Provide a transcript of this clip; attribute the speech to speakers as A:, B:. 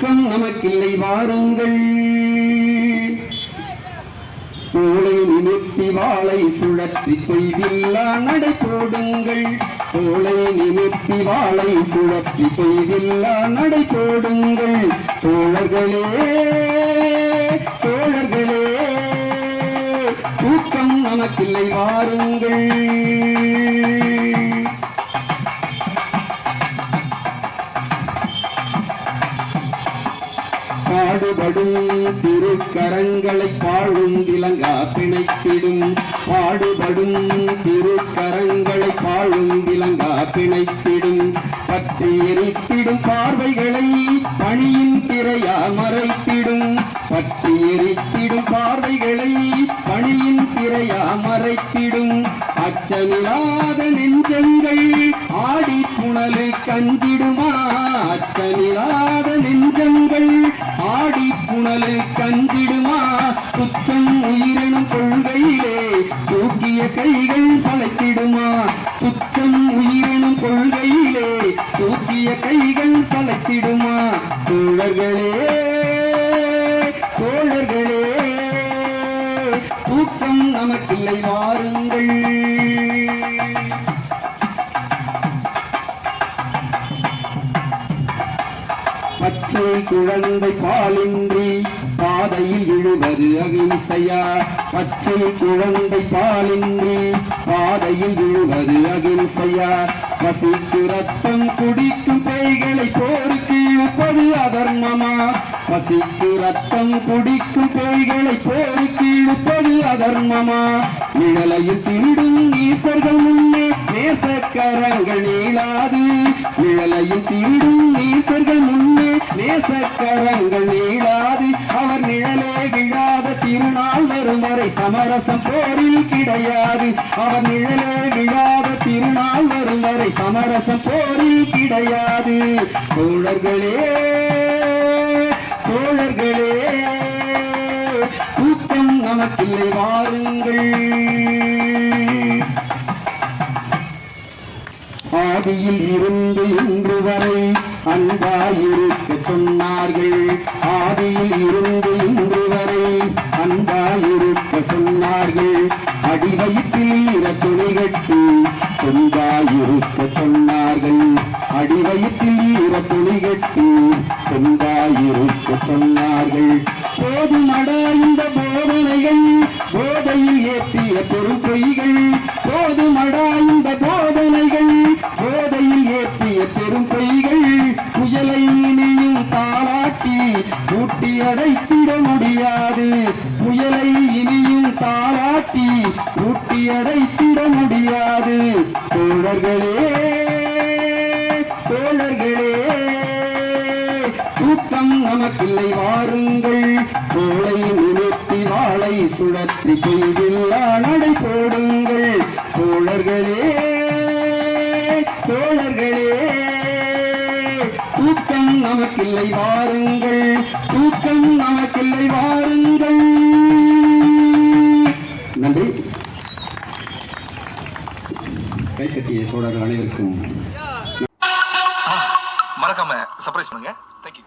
A: தூக்கம் நமக்கில்லை வாருங்கள். தோளை நிமிர்த்தி வாளை சுழற்றி தொய்வில்லா நடை போடுங்கள். தோளை நிமிர்த்தி வாளை சுழற்றி தொய்வில்லா நடை போடுங்கள். தோழர்களே தோழர்களே தூக்கம் நமக்கில்லை வாருங்கள். பாடுபடும் திருக்கரங்களை பாழும் விலங்கா பிணைத்திடும். பாடுபடும் திருக்கரங்களை பாழும் விலங்கா பிணைத்திடும். பற்றி எரித்திடும் பார்வைகளை பணியின் திரையா மறைத்திடும். பற்றி எரித்திடும் பார்வைகளை பணியின் திரையா மறைத்திடும். அச்சமில்லாத நெஞ்சங்கள் ஆடி புனலு கஞ்சிடுமா. அச்சமில்லாத நெஞ்சங்கள் ஆடி புனலு கஞ்சிடுமா. துச்சம் உயிரினும் கொள்கையிலே தூக்கிய கைகள் சளைத்திடுமா. துச்சம் உயிரினும் கொள்கையிலே தூக்கிய கைகள் சளைத்திடுமா. தோழர்களே தோழர்களே தூக்கம் நமக்கில்லை வாருங்கள். பச்சை குழந்தை பாலின்றி பாதையில் விழுவது அகிம்சையா. பச்சை குழந்தை பாலின்றி பாதையில் விழுவது அகிம்சையா. பசிக்கு ரத்தம் குடிக்கும் பேய்களை போருக்கு இழுப்பது அதர்மமா. பசிக்கு ரத்தம் குடிக்கும் பேய்களை போருக்கு இழுப்பது அதர்மமா. நிழலையில் திருடும் ஈசர்கள் முன்னே நேசக்கரங்கள் நீளாது. நிழலையில் திருடும் ஈசர்கள் முன்னே நேசக்கரங்கள் நீளாது. அவர் நிழலே விழாத திருநாள் வரும் வரை சமரசம் போரில் கிடையாது. அவர் நிழலே விழாத திருநாள் வரும் வரை சமரசம் போரில் கிடையாது. தோழர்களே தோழர்களே தூக்கம் நமக்கில்லை வாருங்கள். ஆதியில் இருந்து இன்று வரை அன்பாயிருக்க சொன்னார்கள். ஆதியில் இருந்து இன்று வரை அன்பாயிருக்க சொன்னார்கள். அடிவயிற்றில் துணி கட்டி கொண்டாயிருக்க சொன்னார்கள். அடிவயிற்றில் துணி கட்டி கொண்டாயிருக்க சொன்னார்கள். போதுமடா இந்த போதனைகள் போதையில் ஏற்றிய பெரும் பொய்கள். போதுமடா இந்த போதனைகள் போதையில் ஏற்றிய பெரும் பொய்கள். புயலை இனியும் தாளாட்டி ஊட்டி அடைத்திட முடியாது. புயலை இனியும் தாளாட்டி ஊட்டி அடைத்திட முடியாது. தோழர்களே தோழர்களே தூக்கம் நமக்கில்லை வாருங்கள். தோளை நிமிர்த்தி வாளை சுழற்றி கொய்வில்லா நடை போடுங்கள். தோழர்களே தோழர்களே தூக்கம் நமக்கில்லை வாருங்கள். தூக்கம் நமக்கில்லை வாருங்கள். நன்றி. கைத்தட்டிய தோழர்கள் அனைவருக்கும்
B: மறக்காம சர்ப்ரைஸ் பண்ணுங்க. தேங்க்யூ.